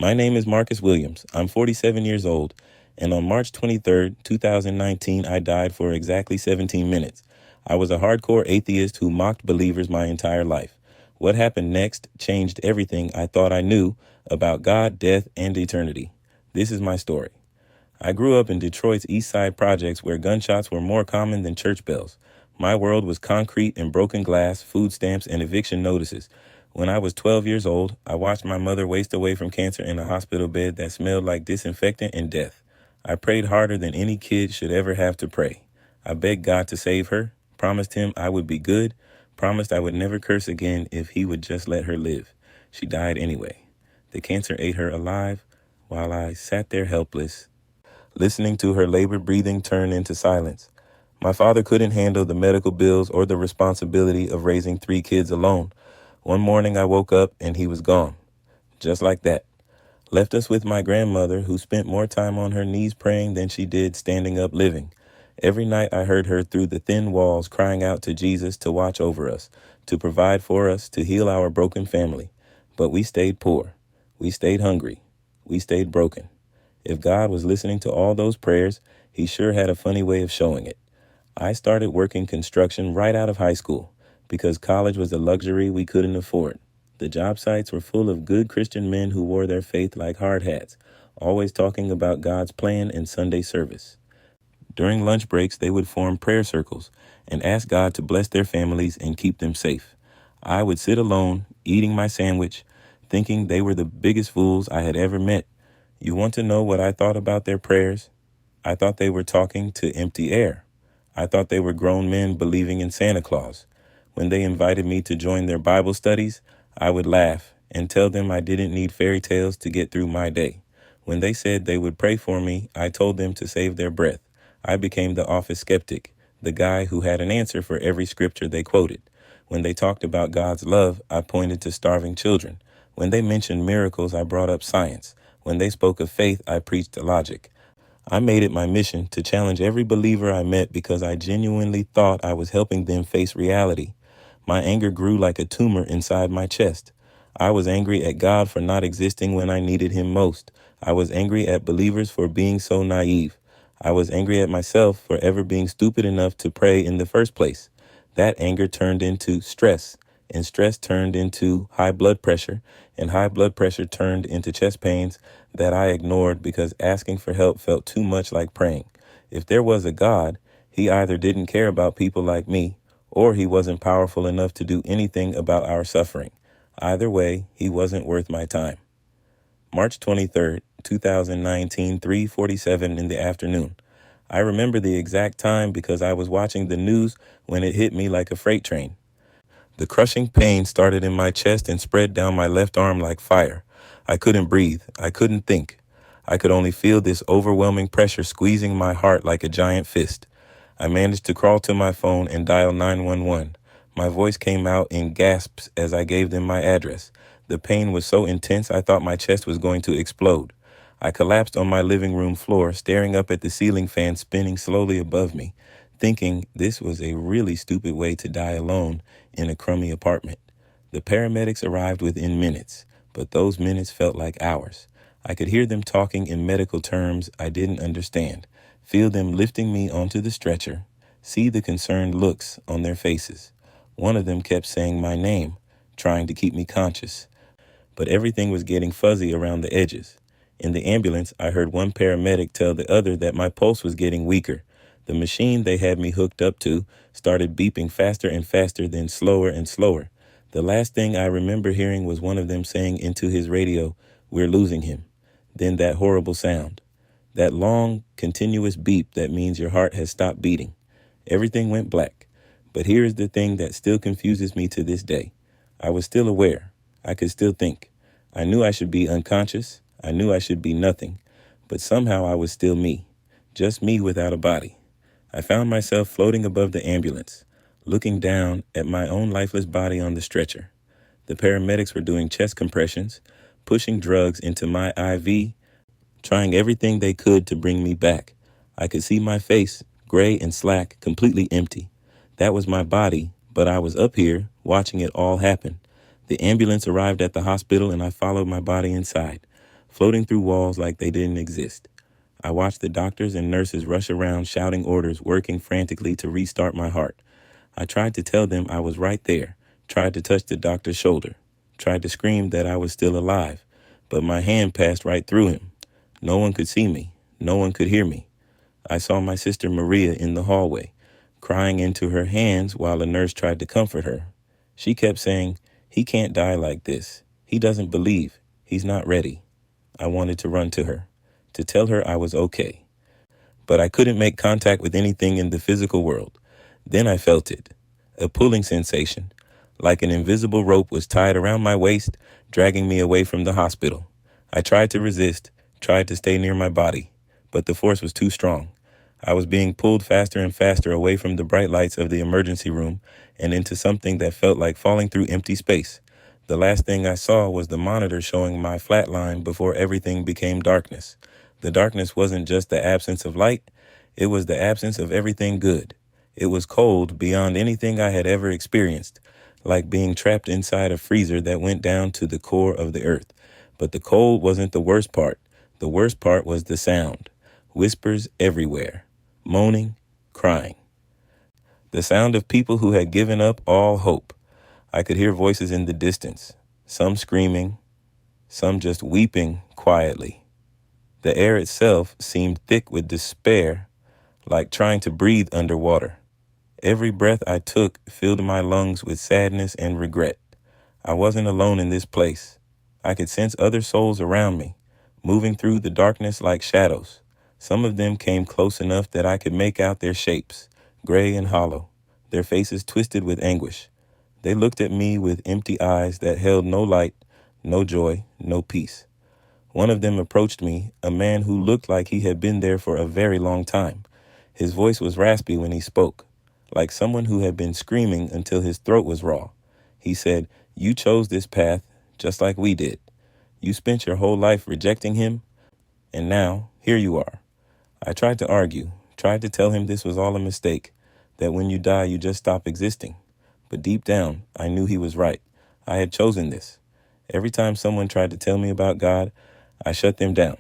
My name is Marcus Williams. I'm 47 years old, and on March 23rd, 2019, I died for exactly 17 minutes. I was a hardcore atheist who mocked believers my entire life. What happened next changed everything I thought I knew about God, death, and eternity. This is my story. I grew up in Detroit's East Side projects where gunshots were more common than church bells. My world was concrete and broken glass, food stamps, and eviction notices. When I was 12 years old, I watched my mother waste away from cancer in a hospital bed that smelled like disinfectant and death. I prayed harder than any kid should ever have to pray. I begged God to save her, promised him I would be good, promised I would never curse again if he would just let her live. She died anyway. The cancer ate her alive while I sat there helpless, listening to her labored breathing turn into silence. My father couldn't handle the medical bills or the responsibility of raising 3 kids alone. One morning I woke up and he was gone. Just like that. Left us with my grandmother, who spent more time on her knees praying than she did standing up living. Every night I heard her through the thin walls crying out to Jesus to watch over us, to provide for us, to heal our broken family. But we stayed poor. We stayed hungry. We stayed broken. If God was listening to all those prayers, he sure had a funny way of showing it. I started working construction right out of high school because college was a luxury we couldn't afford. The job sites were full of good Christian men who wore their faith like hard hats, always talking about God's plan and Sunday service. During lunch breaks, they would form prayer circles and ask God to bless their families and keep them safe. I would sit alone, eating my sandwich, thinking they were the biggest fools I had ever met. You want to know what I thought about their prayers? I thought they were talking to empty air. I thought they were grown men believing in Santa Claus. When they invited me to join their Bible studies, I would laugh and tell them I didn't need fairy tales to get through my day. When they said they would pray for me, I told them to save their breath. I became the office skeptic, the guy who had an answer for every scripture they quoted. When they talked about God's love, I pointed to starving children. When they mentioned miracles, I brought up science. When they spoke of faith, I preached logic. I made it my mission to challenge every believer I met because I genuinely thought I was helping them face reality. My anger grew like a tumor inside my chest. I was angry at God for not existing when I needed him most. I was angry at believers for being so naive. I was angry at myself for ever being stupid enough to pray in the first place. That anger turned into stress, and stress turned into high blood pressure, and high blood pressure turned into chest pains that I ignored because asking for help felt too much like praying. If there was a God, he either didn't care about people like me, or he wasn't powerful enough to do anything about our suffering. Either way, he wasn't worth my time. March 23rd, 2019, 3:47 in the afternoon. I remember the exact time because I was watching the news when it hit me like a freight train. The crushing pain started in my chest and spread down my left arm like fire. I couldn't breathe. I couldn't think. I could only feel this overwhelming pressure squeezing my heart like a giant fist. I managed to crawl to my phone and dial 911. My voice came out in gasps as I gave them my address. The pain was so intense I thought my chest was going to explode. I collapsed on my living room floor, staring up at the ceiling fan spinning slowly above me, thinking this was a really stupid way to die alone in a crummy apartment. The paramedics arrived within minutes, but those minutes felt like hours. I could hear them talking in medical terms I didn't understand, feel them lifting me onto the stretcher, see the concerned looks on their faces. One of them kept saying my name, trying to keep me conscious, but everything was getting fuzzy around the edges. In the ambulance, I heard one paramedic tell the other that my pulse was getting weaker. The machine they had me hooked up to started beeping faster and faster, then slower and slower. The last thing I remember hearing was one of them saying into his radio, "We're losing him." Then that horrible sound. That long, continuous beep that means your heart has stopped beating. Everything went black. But here is the thing that still confuses me to this day. I was still aware. I could still think. I knew I should be unconscious. I knew I should be nothing. But somehow I was still me. Just me without a body. I found myself floating above the ambulance, looking down at my own lifeless body on the stretcher. The paramedics were doing chest compressions, pushing drugs into my IV, trying everything they could to bring me back. I could see my face, gray and slack, completely empty. That was my body, but I was up here watching it all happen. The ambulance arrived at the hospital and I followed my body inside. floating through walls like they didn't exist. I watched the doctors and nurses rush around shouting orders, working frantically to restart my heart. I tried to tell them I was right there, tried to touch the doctor's shoulder, tried to scream that I was still alive, but my hand passed right through him. No one could see me. No one could hear me. I saw my sister Maria in the hallway, crying into her hands while a nurse tried to comfort her. She kept saying, "He can't die like this. He doesn't believe. He's not ready." I wanted to run to her, to tell her I was okay. But I couldn't make contact with anything in the physical world. Then I felt it, a pulling sensation, like an invisible rope was tied around my waist, dragging me away from the hospital. I tried to resist, tried to stay near my body, but the force was too strong. I was being pulled faster and faster away from the bright lights of the emergency room and into something that felt like falling through empty space. The last thing I saw was the monitor showing my flat line before everything became darkness. The darkness wasn't just the absence of light, it was the absence of everything good. It was cold beyond anything I had ever experienced, like being trapped inside a freezer that went down to the core of the earth. But the cold wasn't the worst part. The worst part was the sound. Whispers everywhere. Moaning, crying. The sound of people who had given up all hope. I could hear voices in the distance, some screaming, some just weeping quietly. The air itself seemed thick with despair, like trying to breathe underwater. Every breath I took filled my lungs with sadness and regret. I wasn't alone in this place. I could sense other souls around me, moving through the darkness like shadows. Some of them came close enough that I could make out their shapes, gray and hollow, their faces twisted with anguish. They looked at me with empty eyes that held no light, no joy, no peace. One of them approached me, a man who looked like he had been there for a very long time. His voice was raspy when he spoke, like someone who had been screaming until his throat was raw. He said, "You chose this path just like we did. You spent your whole life rejecting him, and now here you are." I tried to argue, tried to tell him this was all a mistake, that when you die you just stop existing. But deep down, I knew he was right. I had chosen this. Every time someone tried to tell me about God, I shut them down.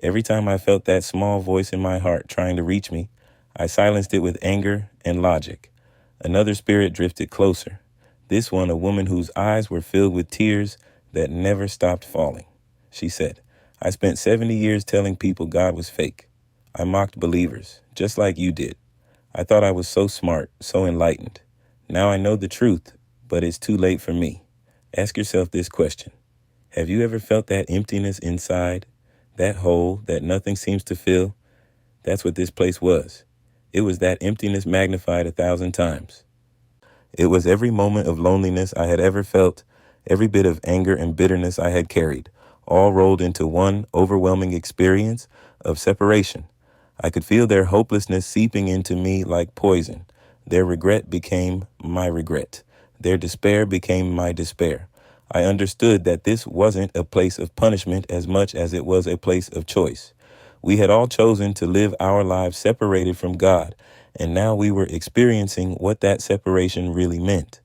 Every time I felt that small voice in my heart trying to reach me, I silenced it with anger and logic. Another spirit drifted closer. This one, a woman whose eyes were filled with tears that never stopped falling. She said, "I spent 70 years telling people God was fake. I mocked believers, just like you did. I thought I was so smart, so enlightened. Now I know the truth, but it's too late for me." Ask yourself this question. Have you ever felt that emptiness inside, that hole that nothing seems to fill? That's what this place was. It was that emptiness magnified 1,000 times. It was every moment of loneliness I had ever felt, every bit of anger and bitterness I had carried, all rolled into one overwhelming experience of separation. I could feel their hopelessness seeping into me like poison. Their regret became my regret. Their despair became my despair. I understood that this wasn't a place of punishment as much as it was a place of choice. We had all chosen to live our lives separated from God, and now we were experiencing what that separation really meant.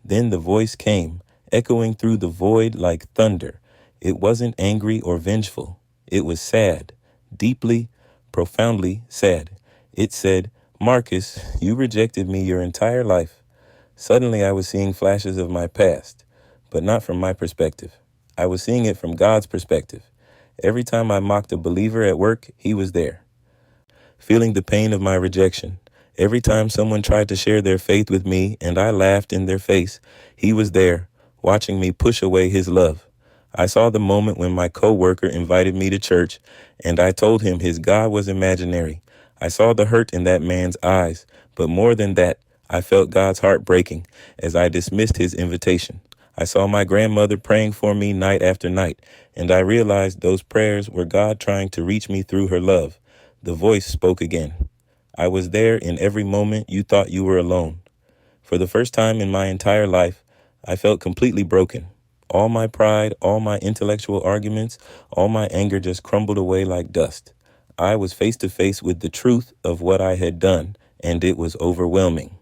Then the voice came, echoing through the void like thunder. It wasn't angry or vengeful. It was sad, deeply, profoundly sad. It said, "Marcus, you rejected me your entire life." Suddenly I was seeing flashes of my past, but not from my perspective. I was seeing it from God's perspective. Every time I mocked a believer at work, he was there, feeling the pain of my rejection. Every time someone tried to share their faith with me and I laughed in their face, he was there, watching me push away his love. I saw the moment when my coworker invited me to church and I told him his God was imaginary. I saw the hurt in that man's eyes, but more than that, I felt God's heart breaking as I dismissed his invitation. I saw my grandmother praying for me night after night, and I realized those prayers were God trying to reach me through her love. The voice spoke again. "I was there in every moment you thought you were alone." For the first time in my entire life, I felt completely broken. All my pride, all my intellectual arguments, all my anger just crumbled away like dust. I was face to face with the truth of what I had done, and it was overwhelming.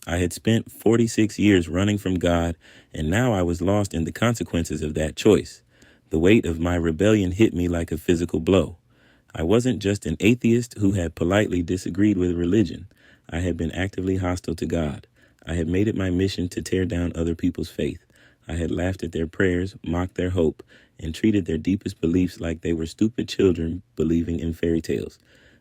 I had spent 46 years running from God, and now I was lost in the consequences of that choice. The weight of my rebellion hit me like a physical blow. I wasn't just an atheist who had politely disagreed with religion. I had been actively hostile to God. I had made it my mission to tear down other people's faith. I had laughed at their prayers, mocked their hope, and treated their deepest beliefs like they were stupid children believing in fairy tales.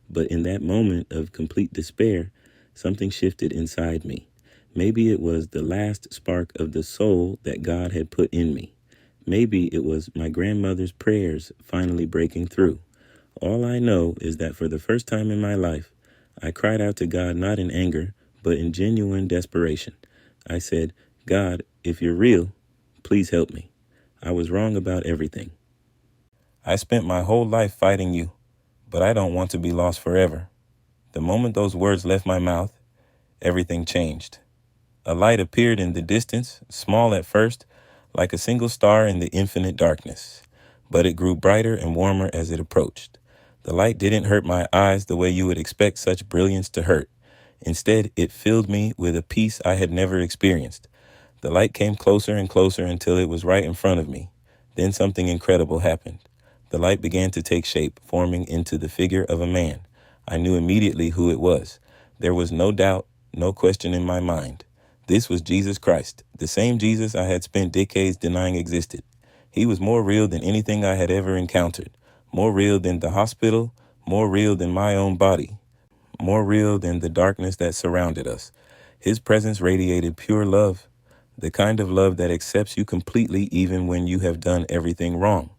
But in that moment of complete despair, something shifted inside me. Maybe it was the last spark of the soul that God had put in me. Maybe it was my grandmother's prayers finally breaking through. All I know is that for the first time in my life, I cried out to God not in anger, but in genuine desperation. I said, God, if you're real, please help me. I was wrong about everything. I spent my whole life fighting you, but I don't want to be lost forever. The moment those words left my mouth, everything changed. A light appeared in the distance, small at first, like a single star in the infinite darkness. But it grew brighter and warmer as it approached. The light didn't hurt my eyes the way you would expect such brilliance to hurt. Instead, it filled me with a peace I had never experienced. The light came closer and closer until it was right in front of me. Then something incredible happened. The light began to take shape, forming into the figure of a man. I knew immediately who it was. There was no doubt, no question in my mind. This was Jesus Christ, the same Jesus I had spent decades denying existed. He was more real than anything I had ever encountered, more real than the hospital, more real than my own body, more real than the darkness that surrounded us. His presence radiated pure love, the kind of love that accepts you completely even when you have done everything wrong,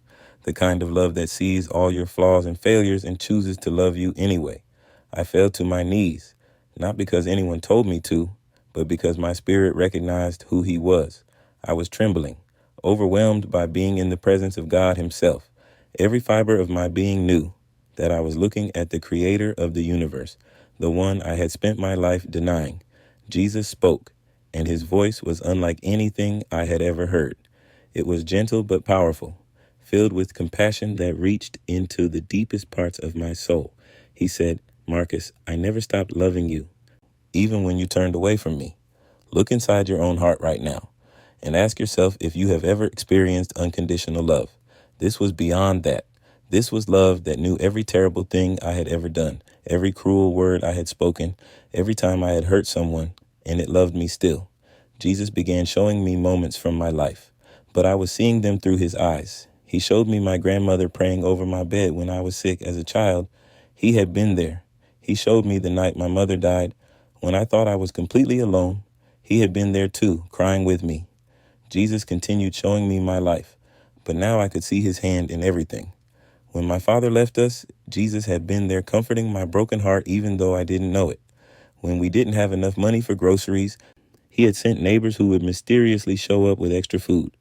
the kind of love that sees all your flaws and failures and chooses to love you anyway. I fell to my knees, not because anyone told me to, but because my spirit recognized who he was. I was trembling, overwhelmed by being in the presence of God himself. Every fiber of my being knew that I was looking at the creator of the universe, the one I had spent my life denying. Jesus spoke, and his voice was unlike anything I had ever heard. It was gentle but powerful, filled with compassion that reached into the deepest parts of my soul. He said, Marcus, I never stopped loving you, even when you turned away from me. Look inside your own heart right now and ask yourself if you have ever experienced unconditional love. This was beyond that. This was love that knew every terrible thing I had ever done, every cruel word I had spoken, every time I had hurt someone, and it loved me still. Jesus began showing me moments from my life, but I was seeing them through his eyes. He showed me my grandmother praying over my bed when I was sick as a child. He had been there. He showed me the night my mother died. When I thought I was completely alone, he had been there too, crying with me. Jesus continued showing me my life, but now I could see his hand in everything. When my father left us, Jesus had been there comforting my broken heart even though I didn't know it. When we didn't have enough money for groceries, he had sent neighbors who would mysteriously show up with extra food.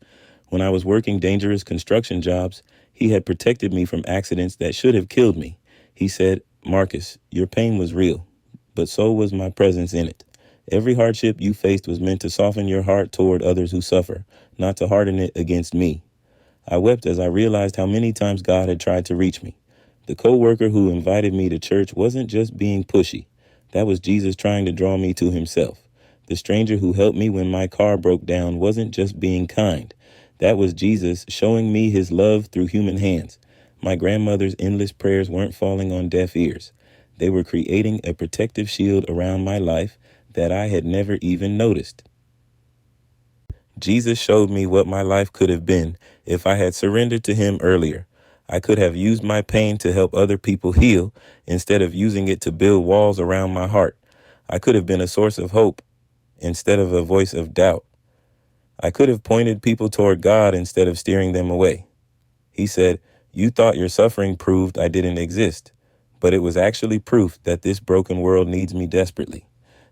When I was working dangerous construction jobs, he had protected me from accidents that should have killed me. He said, Marcus, your pain was real, but so was my presence in it. Every hardship you faced was meant to soften your heart toward others who suffer, not to harden it against me. I wept as I realized how many times God had tried to reach me. The co-worker who invited me to church wasn't just being pushy. That was Jesus trying to draw me to himself. The stranger who helped me when my car broke down wasn't just being kind. That was Jesus showing me his love through human hands. My grandmother's endless prayers weren't falling on deaf ears. They were creating a protective shield around my life that I had never even noticed. Jesus showed me what my life could have been if I had surrendered to him earlier. I could have used my pain to help other people heal instead of using it to build walls around my heart. I could have been a source of hope instead of a voice of doubt. I could have pointed people toward God instead of steering them away. He said, you thought your suffering proved I didn't exist, but it was actually proof that this broken world needs me desperately.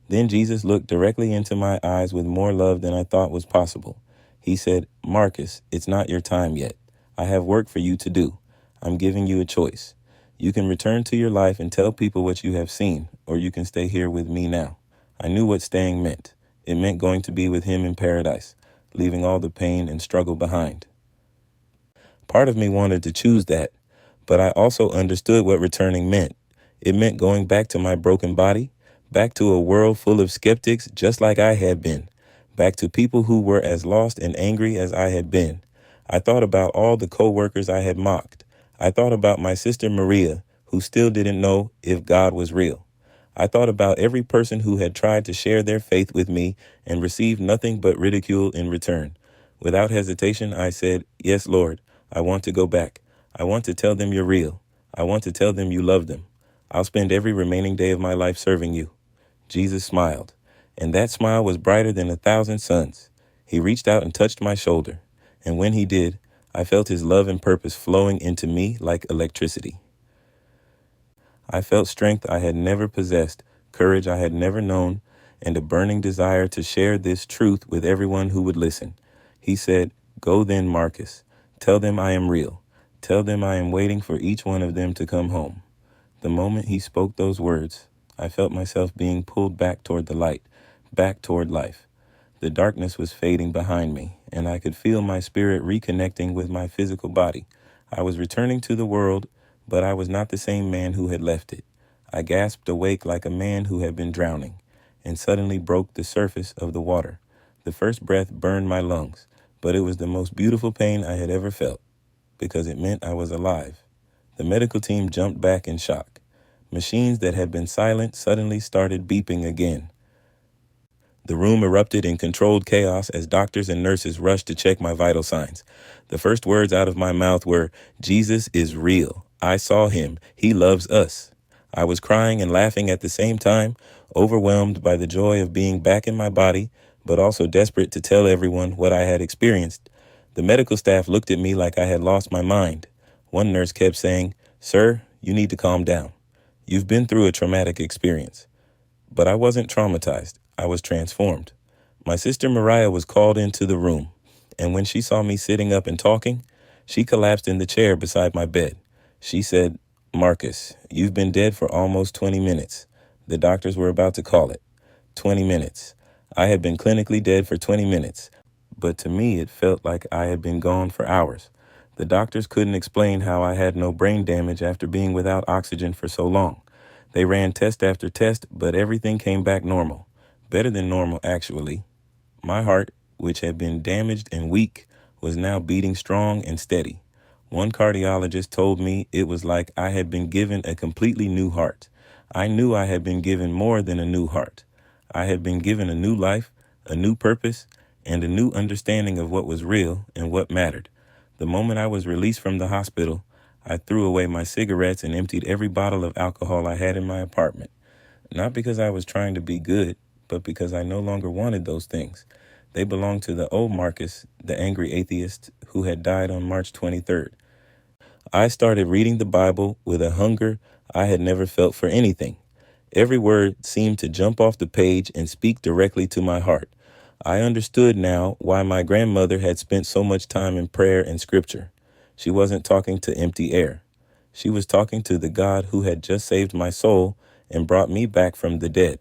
Then Jesus looked directly into my eyes with more love than I thought was possible. He said, Marcus, it's not your time yet. I have work for you to do. I'm giving you a choice. You can return to your life and tell people what you have seen, or you can stay here with me now. I knew what staying meant. It meant going to be with him in paradise, leaving all the pain and struggle behind. Part of me wanted to choose that, but I also understood what returning meant. It meant going back to my broken body, back to a world full of skeptics just like I had been, back to people who were as lost and angry as I had been. I thought about all the co-workers I had mocked. I thought about my sister Maria, who still didn't know if God was real. I thought about every person who had tried to share their faith with me and received nothing but ridicule in return. Without hesitation, I said, "Yes, Lord, I want to go back. I want to tell them you're real. I want to tell them you love them. I'll spend every remaining day of my life serving you." Jesus smiled, and that smile was brighter than 1,000 suns. He reached out and touched my shoulder, and when he did, I felt his love and purpose flowing into me like electricity. I felt strength I had never possessed, courage I had never known, and a burning desire to share this truth with everyone who would listen. He said, "Go then, Marcus. Tell them I am real. Tell them I am waiting for each one of them to come home." The moment he spoke those words, I felt myself being pulled back toward the light, back toward life. The darkness was fading behind me, and I could feel my spirit reconnecting with my physical body. I was returning to the world, but I was not the same man who had left it. I gasped awake like a man who had been drowning, and suddenly broke the surface of the water. The first breath burned my lungs, but it was the most beautiful pain I had ever felt, because it meant I was alive. The medical team jumped back in shock. Machines that had been silent suddenly started beeping again. The room erupted in controlled chaos as doctors and nurses rushed to check my vital signs. The first words out of my mouth were, "Jesus is real. I saw him. He loves us." I was crying and laughing at the same time, overwhelmed by the joy of being back in my body, but also desperate to tell everyone what I had experienced. The medical staff looked at me like I had lost my mind. One nurse kept saying, "Sir, you need to calm down. You've been through a traumatic experience." But I wasn't traumatized. I was transformed. My sister Mariah was called into the room, and when she saw me sitting up and talking, she collapsed in the chair beside my bed. She said, "Marcus, you've been dead for almost 20 minutes. The doctors were about to call it. 20 minutes. I had been clinically dead for 20 minutes, but to me it felt like I had been gone for hours. The doctors couldn't explain how I had no brain damage after being without oxygen for so long. They ran test after test, but everything came back normal. Better than normal, actually. My heart, which had been damaged and weak, was now beating strong and steady. One cardiologist told me it was like I had been given a completely new heart. I knew I had been given more than a new heart. I had been given a new life, a new purpose, and a new understanding of what was real and what mattered. The moment I was released from the hospital, I threw away my cigarettes and emptied every bottle of alcohol I had in my apartment. Not because I was trying to be good, but because I no longer wanted those things. They belonged to the old Marcus, the angry atheist who had died on March 23rd. I started reading the Bible with a hunger I had never felt for anything. Every word seemed to jump off the page and speak directly to my heart. I understood now why my grandmother had spent so much time in prayer and scripture. She wasn't talking to empty air. She was talking to the God who had just saved my soul and brought me back from the dead.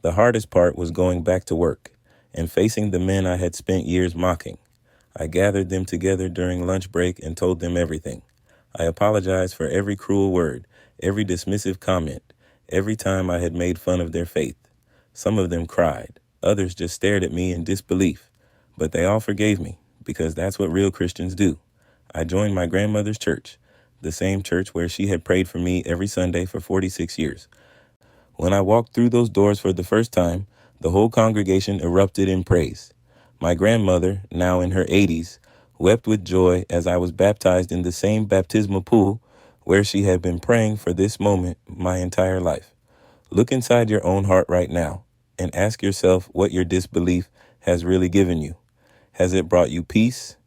The hardest part was going back to work and facing the men I had spent years mocking. I gathered them together during lunch break and told them everything. I apologized for every cruel word, every dismissive comment, every time I had made fun of their faith. Some of them cried. Others just stared at me in disbelief. But they all forgave me, because that's what real Christians do. I joined my grandmother's church, the same church where she had prayed for me every Sunday for 46 years. When I walked through those doors for the first time, the whole congregation erupted in praise. My grandmother, now in her 80s, wept with joy as I was baptized in the same baptismal pool where she had been praying for this moment my entire life. Look inside your own heart right now and ask yourself what your disbelief has really given you. Has it brought you peace?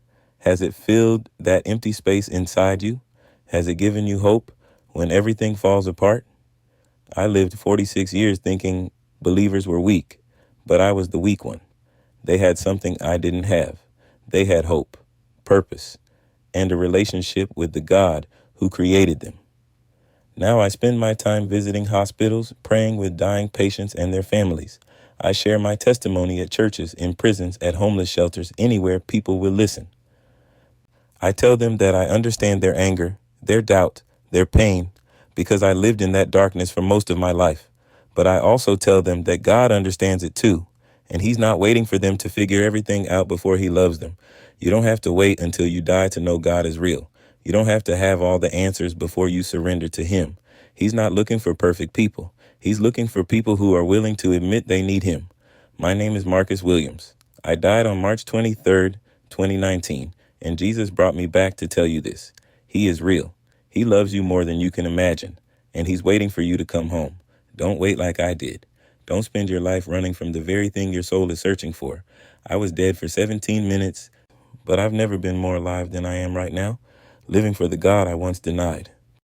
Has it filled that empty space inside you? Has it given you hope when everything falls apart? I lived 46 years thinking believers were weak, but I was the weak one. They had something I didn't have. They had hope, purpose, and a relationship with the God who created them. Now I spend my time visiting hospitals, praying with dying patients and their families. I share my testimony at churches, in prisons, at homeless shelters, anywhere people will listen. I tell them that I understand their anger, their doubt, their pain, because I lived in that darkness for most of my life. But I also tell them that God understands it too, and he's not waiting for them to figure everything out before he loves them. You don't have to wait until you die to know God is real. You don't have to have all the answers before you surrender to Him. He's not looking for perfect people. He's looking for people who are willing to admit they need Him. My name is Marcus Williams. I died on March 23rd, 2019, and Jesus brought me back to tell you this. He is real. He loves you more than you can imagine, and He's waiting for you to come home. Don't wait like I did. Don't spend your life running from the very thing your soul is searching for. I was dead for 17 minutes, but I've never been more alive than I am right now, living for the God I once denied.